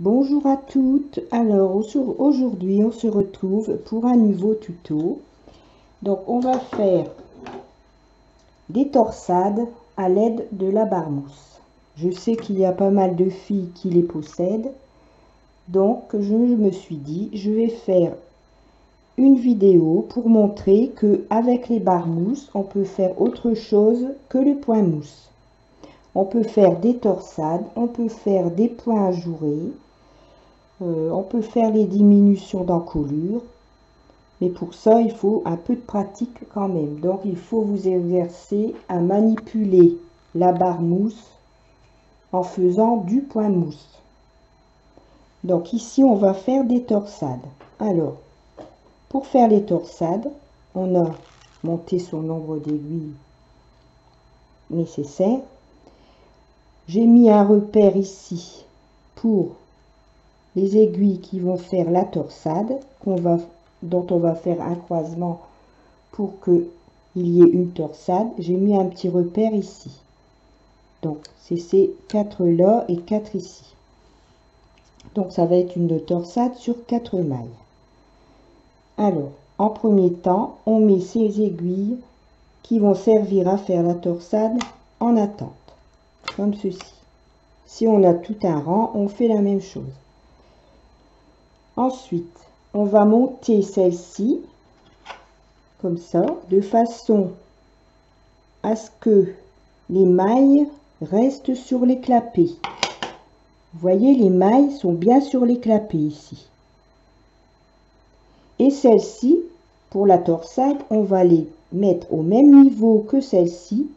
Bonjour à toutes, alors aujourd'hui on se retrouve pour un nouveau tuto. Donc on va faire des torsades à l'aide de la barre mousse. Je sais qu'il y a pas mal de filles qui les possèdent, donc je me suis dit je vais faire une vidéo pour montrer que avec les barres mousse on peut faire autre chose que le point mousse. On peut faire des torsades, on peut faire des points ajourés. On peut faire les diminutions d'encolure, mais pour ça, il faut un peu de pratique quand même. Donc, il faut vous exercer à manipuler la barre mousse en faisant du point mousse. Donc, ici, on va faire des torsades. Alors, pour faire les torsades, on a monté son nombre d'aiguilles nécessaire. J'ai mis un repère ici pour les aiguilles qui vont faire la torsade, dont on va faire un croisement pour qu'il y ait une torsade. J'ai mis un petit repère ici. Donc, c'est ces 4 là et 4 ici. Donc, ça va être une torsade sur 4 mailles. Alors, en premier temps, on met ces aiguilles qui vont servir à faire la torsade en attente, comme ceci. Si on a tout un rang, on fait la même chose. Ensuite, on va monter celle-ci, comme ça, de façon à ce que les mailles restent sur les clapets. Vous voyez, les mailles sont bien sur les clapets ici. Et celle-ci, pour la torsade, on va les mettre au même niveau que celle-ci,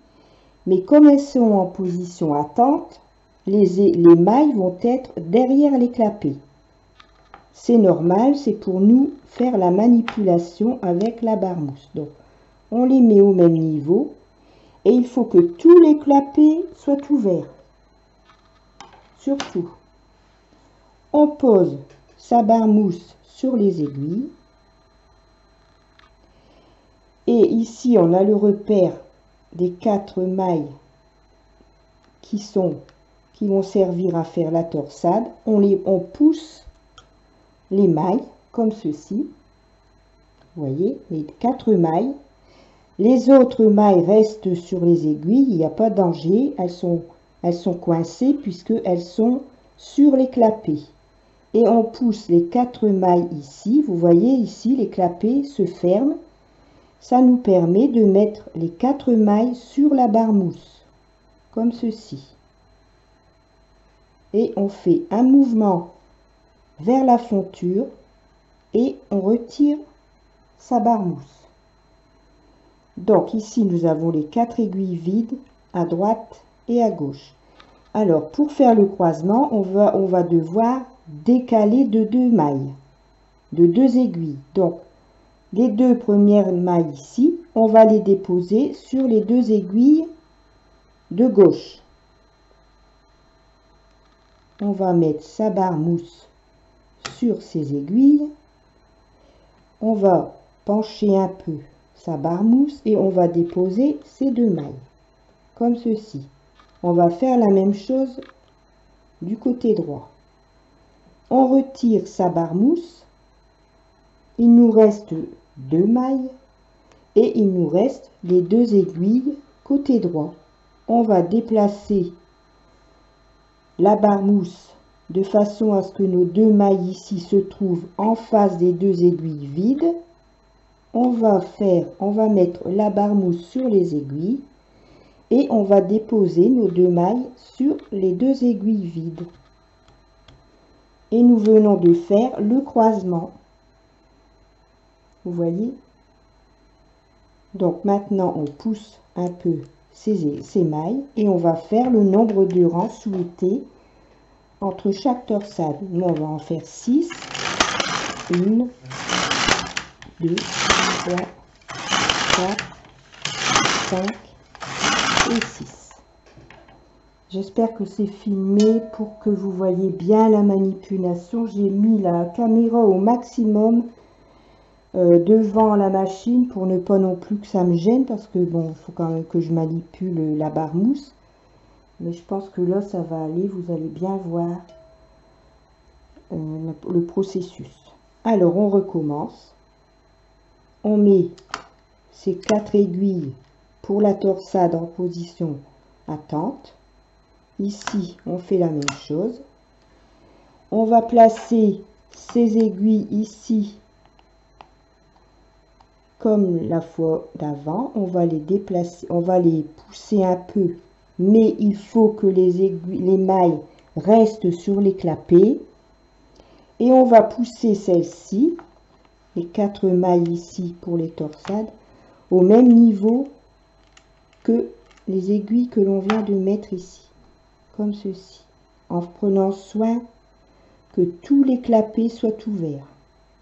mais comme elles sont en position attente, les mailles vont être derrière les clapets. C'est normal, c'est pour nous faire la manipulation avec la barre mousse. Donc, on les met au même niveau et il faut que tous les clapets soient ouverts. Surtout, on pose sa barre mousse sur les aiguilles. Et ici, on a le repère des 4 mailles qui vont servir à faire la torsade. On pousse les mailles comme ceci. Vous voyez, les 4 mailles. Les autres mailles restent sur les aiguilles, il n'y a pas de danger. Elles sont coincées puisqu'elles sont sur les clapets. Et on pousse les 4 mailles ici. Vous voyez ici, les clapets se ferment. Ça nous permet de mettre les 4 mailles sur la barre mousse, comme ceci. Et on fait un mouvement vers la fonture et on retire sa barre mousse. Donc ici, nous avons les 4 aiguilles vides à droite et à gauche. Alors, pour faire le croisement, on va devoir décaler de 2 mailles, de 2 aiguilles. Donc, les 2 premières mailles ici, on va les déposer sur les 2 aiguilles de gauche. On va mettre sa barre mousse sur ces aiguilles. On va pencher un peu sa barre mousse et on va déposer ces 2 mailles, comme ceci. On va faire la même chose du côté droit. On retire sa barre mousse. Il nous reste 2 mailles et il nous reste les 2 aiguilles côté droit. On va déplacer la barre mousse de façon à ce que nos 2 mailles ici se trouvent en face des 2 aiguilles vides. On va mettre la barre mousse sur les aiguilles et on va déposer nos 2 mailles sur les 2 aiguilles vides. Et nous venons de faire le croisement. Vous voyez? Donc maintenant, on pousse un peu ces mailles et on va faire le nombre de rangs souhaité entre chaque torsade. Nous, on va en faire 6. 1, 2, 3, 4, 5 et 6. J'espère que c'est filmé pour que vous voyez bien la manipulation. J'ai mis la caméra au maximum devant la machine pour ne pas non plus que ça me gêne, parce que bon, il faut quand même que je manipule la barre mousse. Mais je pense que là, ça va aller, vous allez bien voir le processus. Alors on recommence, on met ces 4 aiguilles pour la torsade en position attente. Ici on fait la même chose, on va placer ces aiguilles ici comme la fois d'avant, on va les déplacer, on va les pousser un peu, mais il faut que les mailles restent sur les clapets. Et on va pousser celle-ci, les 4 mailles ici pour les torsades, au même niveau que les aiguilles que l'on vient de mettre ici, comme ceci, en prenant soin que tous les clapets soient ouverts.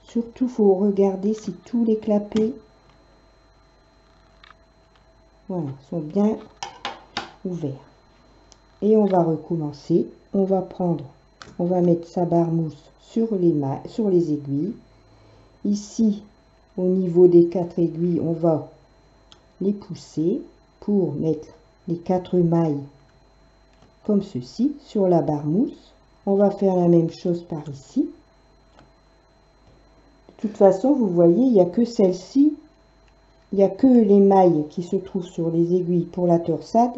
Surtout, il faut regarder si tous les clapets sont bien ouverts. Et on va recommencer. On va mettre sa barre mousse sur les aiguilles. Ici, au niveau des 4 aiguilles, on va les pousser pour mettre les 4 mailles comme ceci sur la barre mousse. On va faire la même chose par ici. De toute façon, vous voyez, il n'y a que celle-ci. Il n'y a que les mailles qui se trouvent sur les aiguilles pour la torsade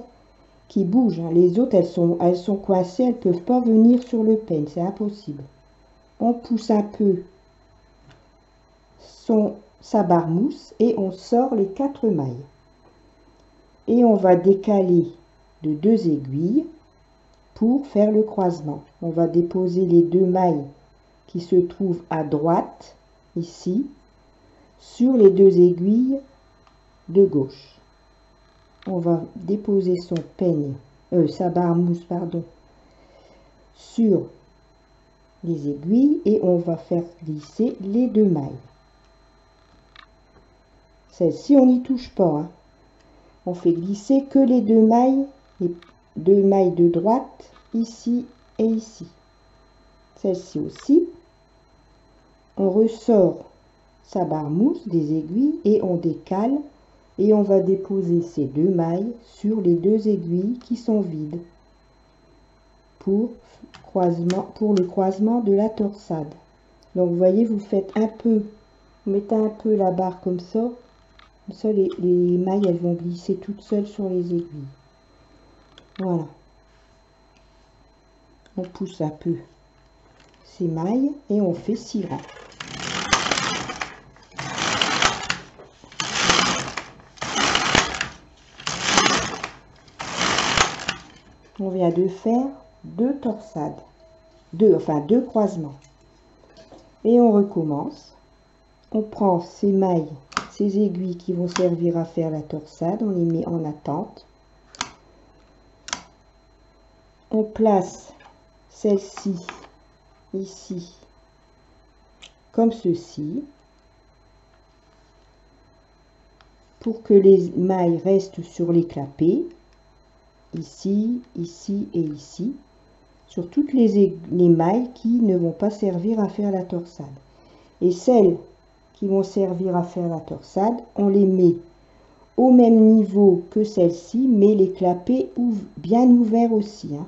qui bougent. Les autres, elles sont coincées, elles ne peuvent pas venir sur le peigne, c'est impossible. On pousse un peu sa barre mousse et on sort les 4 mailles. Et on va décaler de 2 aiguilles pour faire le croisement. On va déposer les 2 mailles qui se trouvent à droite, ici, sur les 2 aiguilles de gauche. On va déposer son peigne, sa barre mousse, pardon, sur les aiguilles et on va faire glisser les 2 mailles. Celle-ci, on n'y touche pas, hein. On fait glisser que les 2 mailles, les 2 mailles de droite, ici et ici. Celle-ci aussi. On ressort sa barre mousse des aiguilles et on décale et on va déposer ces 2 mailles sur les 2 aiguilles qui sont vides pour le croisement de la torsade. Donc vous voyez, vous faites un peu, vous mettez un peu la barre comme ça les mailles elles vont glisser toutes seules sur les aiguilles. Voilà. On pousse un peu ces mailles et on fait 6 rangs. On vient de faire 2 torsades, 2 croisements. Et on recommence. On prend ces mailles, ces aiguilles qui vont servir à faire la torsade, on les met en attente. On place celle-ci ici comme ceci pour que les mailles restent sur les clapets, ici, ici et ici, sur toutes les mailles qui ne vont pas servir à faire la torsade. Et celles qui vont servir à faire la torsade, on les met au même niveau que celle-ci, mais les clapets bien ouverts aussi, hein.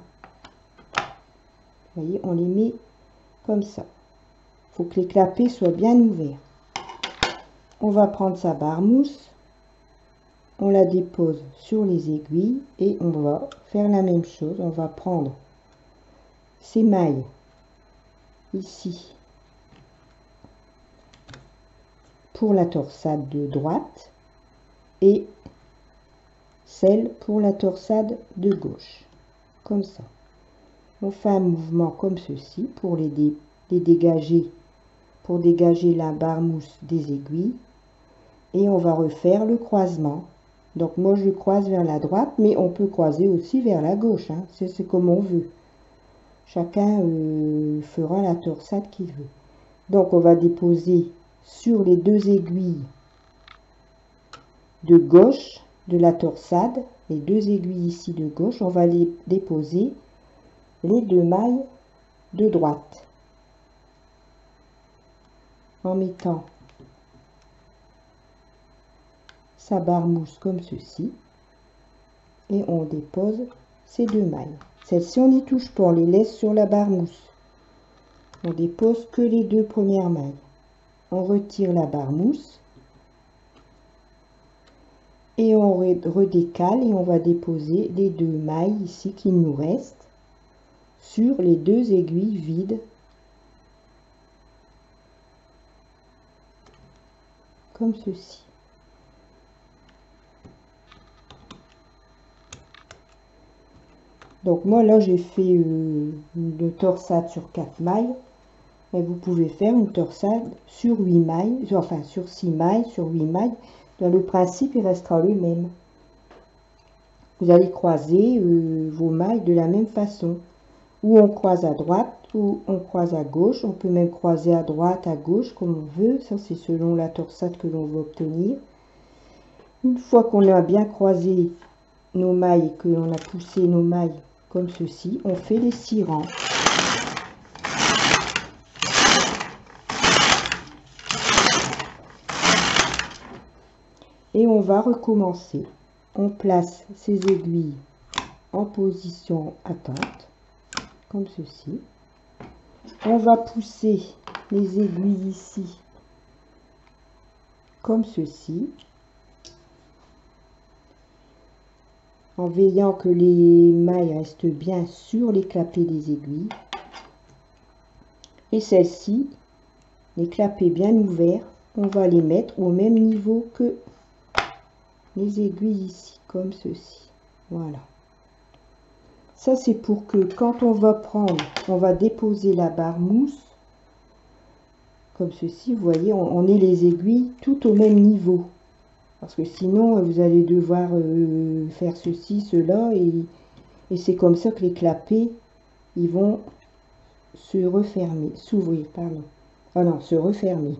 Vous voyez, on les met comme ça. Il faut que les clapets soient bien ouverts. On va prendre sa barre mousse, on la dépose sur les aiguilles et on va faire la même chose. On va prendre ces mailles ici pour la torsade de droite et celle pour la torsade de gauche, comme ça. On fait un mouvement comme ceci pour les dégager, pour dégager la barre mousse des aiguilles. Et on va refaire le croisement. Donc moi je croise vers la droite, mais on peut croiser aussi vers la gauche, hein. C'est comme on veut. Chacun fera la torsade qu'il veut. Donc on va déposer sur les 2 aiguilles de gauche de la torsade, les 2 aiguilles ici de gauche, on va les déposer les 2 mailles de droite en mettant sa barre mousse comme ceci et on dépose ces 2 mailles. Celles-ci on n'y touche pas, on les laisse sur la barre mousse. on dépose que les 2 premières mailles. On retire la barre mousse et on redécale et on va déposer les 2 mailles ici qu'il nous reste sur les 2 aiguilles vides, comme ceci. Donc moi là j'ai fait une torsade sur 4 mailles, et vous pouvez faire une torsade sur 8 mailles, enfin sur 6 mailles, sur 8 mailles. Dans le principe il restera le même. Vous allez croiser vos mailles de la même façon. Ou on croise à droite, ou on croise à gauche. On peut même croiser à droite, à gauche, comme on veut. Ça, c'est selon la torsade que l'on veut obtenir. Une fois qu'on a bien croisé nos mailles et que l'on a poussé nos mailles comme ceci, on fait les 6 rangs. Et on va recommencer. On place ces aiguilles en position attente, comme ceci. On va pousser les aiguilles ici, comme ceci, en veillant que les mailles restent bien sur les clapets des aiguilles. Et celles-ci, les clapets bien ouverts, on va les mettre au même niveau que les aiguilles ici, comme ceci. Voilà. Ça, c'est pour que quand on va prendre, on va déposer la barre mousse, comme ceci, vous voyez, on ait les aiguilles tout au même niveau. Parce que sinon, vous allez devoir faire ceci, cela, et c'est comme ça que les clapets, ils vont se refermer, s'ouvrir, pardon. Ah non, se refermer.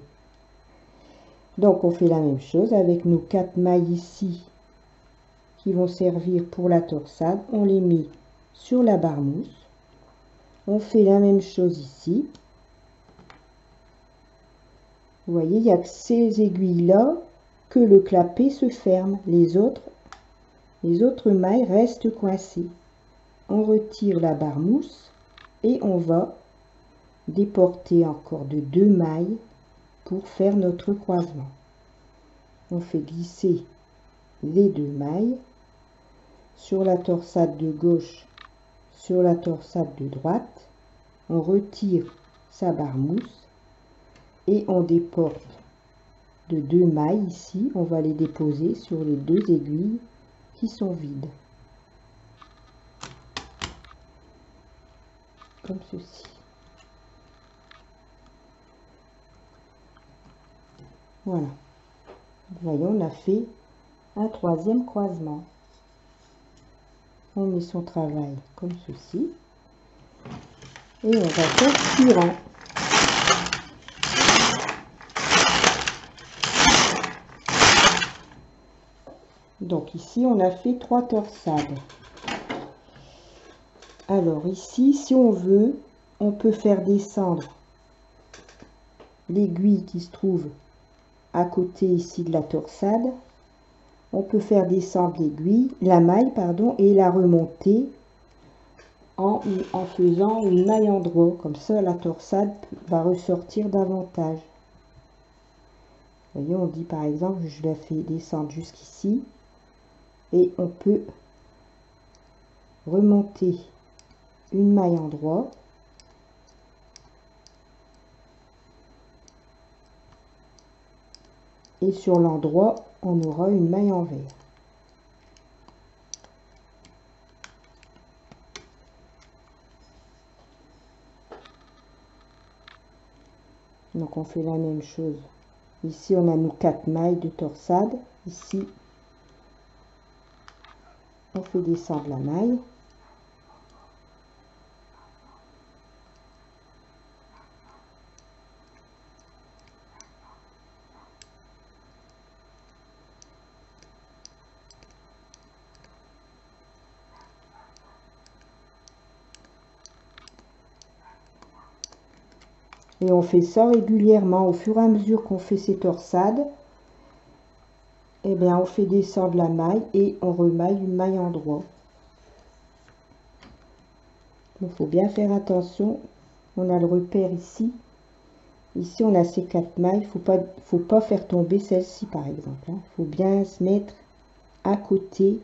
Donc, on fait la même chose avec nos 4 mailles ici, qui vont servir pour la torsade. On les met sur la barre mousse. On fait la même chose ici. Vous voyez, il n'y a que ces aiguilles-là que le clapet se ferme. Les autres mailles restent coincées. On retire la barre mousse et on va déporter encore de 2 mailles pour faire notre croisement. On fait glisser les 2 mailles sur la torsade de gauche, sur la torsade de droite. On retire sa barre mousse et on déporte de 2 mailles ici. On va les déposer sur les 2 aiguilles qui sont vides, comme ceci. Voilà. Vous voyez, on a fait un 3e croisement. On met son travail comme ceci. Et on va faire 6 rangs. Donc ici, on a fait 3 torsades. Alors ici, si on veut, on peut faire descendre l'aiguille qui se trouve à côté ici de la torsade. On peut faire descendre l'aiguille, la maille, pardon, et la remonter en faisant une maille en droit. Comme ça, la torsade va ressortir davantage. Vous voyez, on dit par exemple, je la fais descendre jusqu'ici. Et on peut remonter une maille en droit. Et sur l'endroit, on aura une maille envers. Donc on fait la même chose. Ici, on a nos 4 mailles de torsade. Ici, on fait descendre la maille. Et on fait ça régulièrement. Au fur et à mesure qu'on fait ces torsades, eh bien, on fait descendre la maille et on remaille une maille en droit. Il faut bien faire attention on a le repère ici. Ici, on a ces 4 mailles. Faut pas faire tomber celle-ci, par exemple. Il faut bien se mettre à côté,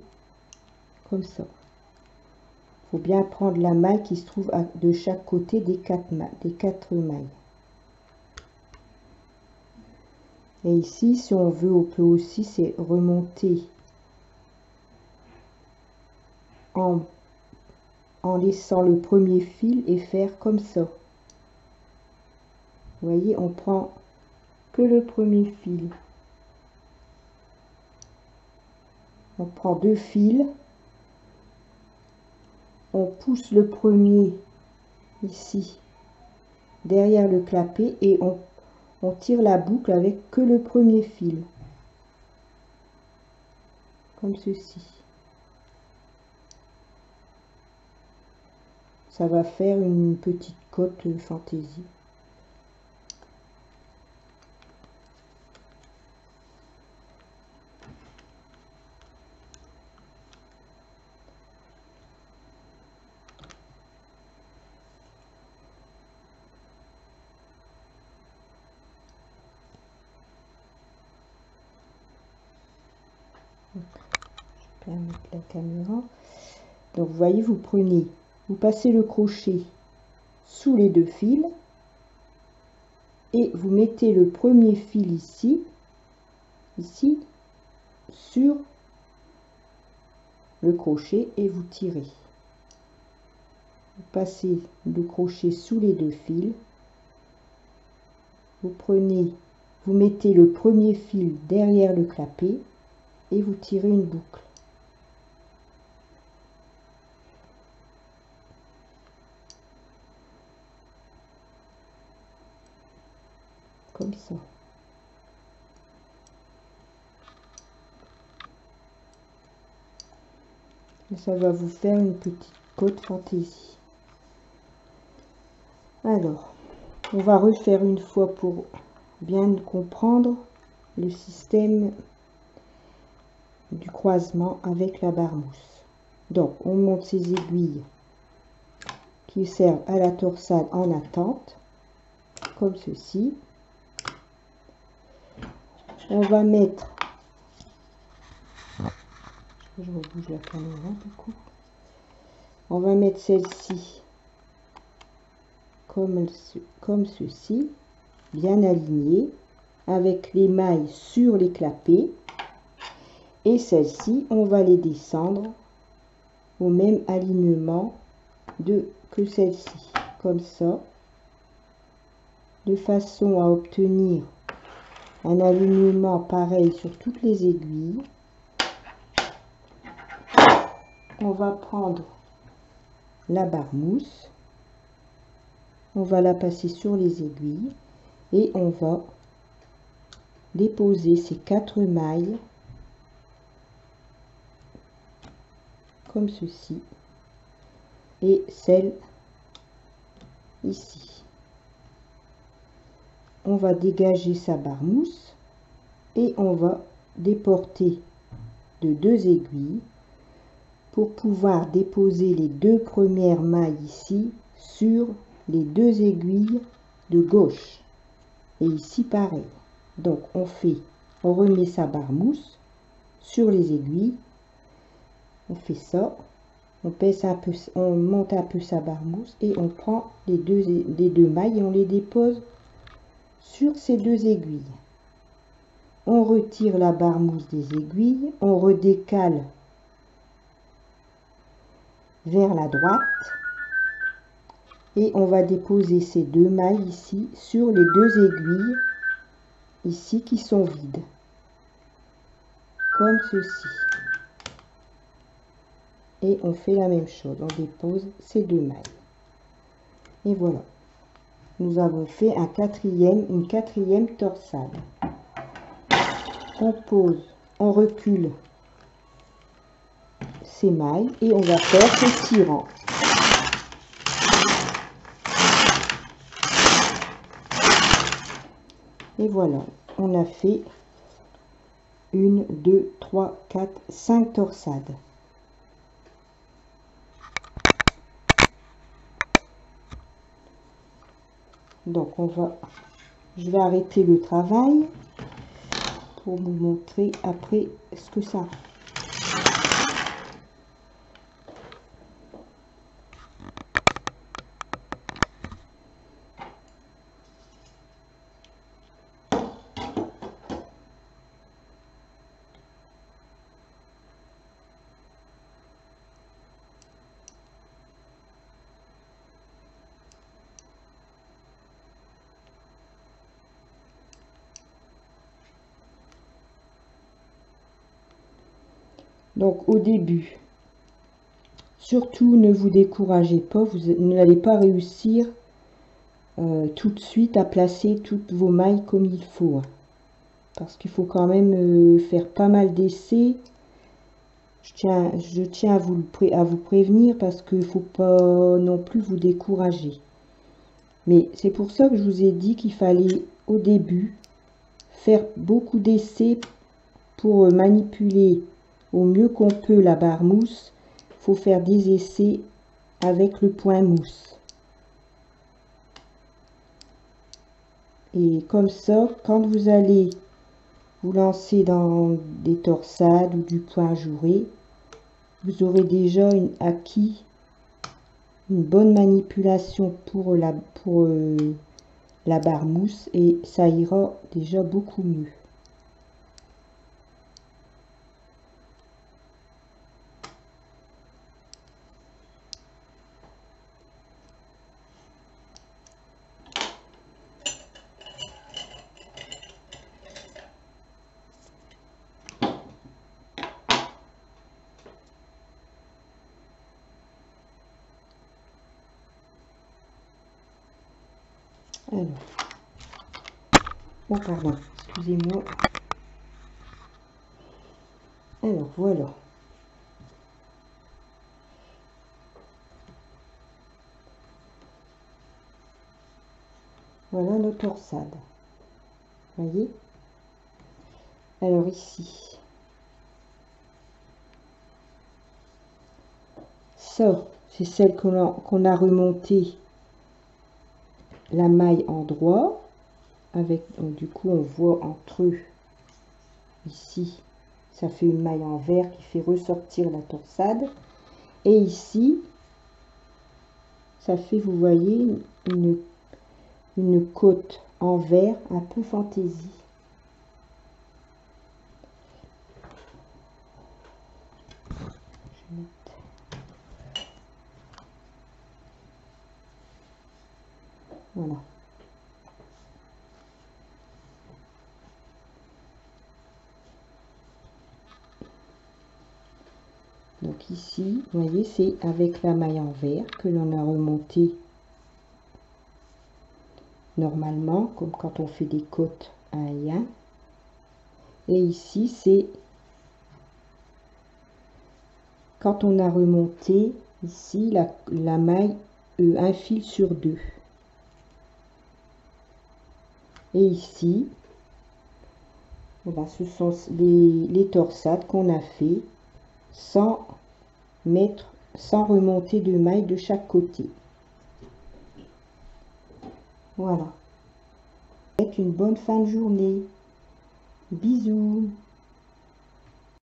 comme ça. Il faut bien prendre la maille qui se trouve de chaque côté des 4 mailles. Et ici, si on veut, on peut aussi c'est remonter en laissant le premier fil et faire comme ça. Vous voyez, on prend que le premier fil. On prend 2 fils. On pousse le premier ici derrière le clapet et on tire la boucle avec que le premier fil. Comme ceci. Ça va faire une petite cotte fantaisie. Je vais mettre la caméra. Donc vous voyez, vous passez le crochet sous les 2 fils et vous mettez le premier fil ici sur le crochet et vous tirez. Vous passez le crochet sous les 2 fils. Vous mettez le premier fil derrière le clapet et vous tirez une boucle. Comme ça. Et ça va vous faire une petite cotte fantaisie. Alors, on va refaire une fois pour bien comprendre le système du croisement avec la barre mousse. Donc, on monte ces aiguilles qui servent à la torsade en attente, comme ceci. On va mettre, je rebouge la caméra du coup, on va mettre celle-ci comme ceci, bien alignée, avec les mailles sur les clapets, et celle-ci, on va les descendre au même alignement que celle-ci, comme ça, de façon à obtenir un alignement pareil sur toutes les aiguilles. On va prendre la barre mousse, on va la passer sur les aiguilles et on va déposer ces 4 mailles comme ceci et celle ici. On va dégager sa barre mousse et on va déporter de 2 aiguilles pour pouvoir déposer les 2 premières mailles ici sur les 2 aiguilles de gauche. Et ici pareil. Donc on remet sa barre mousse sur les aiguilles. On fait ça. On pèse un peu, on monte un peu sa barre mousse et on prend les deux mailles et on les dépose sur ces 2 aiguilles. On retire la barre mousse des aiguilles, on redécale vers la droite et on va déposer ces 2 mailles ici sur les 2 aiguilles ici qui sont vides, comme ceci. Et on fait la même chose, on dépose ces 2 mailles. Et voilà, nous avons fait une quatrième torsade. On pose, on recule ces mailles et on va faire ce tirant. Et voilà, on a fait 1, 2, 3, 4, 5 torsades. Donc je vais arrêter le travail pour vous montrer après ce que ça. Donc au début, surtout ne vous découragez pas, vous n'allez pas réussir tout de suite à placer toutes vos mailles comme il faut. Hein, parce qu'il faut quand même faire pas mal d'essais. Je tiens à vous prévenir parce qu'il ne faut pas non plus vous décourager. Mais c'est pour ça que je vous ai dit qu'il fallait au début faire beaucoup d'essais pour manipuler au mieux qu'on peut la barre mousse. Il faut faire des essais avec le point mousse. Et comme ça, quand vous allez vous lancer dans des torsades ou du point jouré, vous aurez déjà acquis une bonne manipulation pour la barre mousse et ça ira déjà beaucoup mieux. Alors, oh pardon, excusez-moi. Alors voilà. Voilà nos torsades. Voyez? Alors ici, ça, c'est celle qu'on a remontée la maille en droit. Avec, donc du coup, on voit entre eux, ici, ça fait une maille en vert qui fait ressortir la torsade. Et ici, ça fait, vous voyez, une côte en vert un peu fantaisie. Voilà. Donc ici, vous voyez, c'est avec la maille en vert que l'on a remonté normalement, comme quand on fait des côtes à un. Et ici, c'est quand on a remonté ici la maille un fil sur deux. Et ici, ce sont les torsades qu'on a fait sans remonter de maille de chaque côté. Voilà. Une bonne fin de journée. Bisous.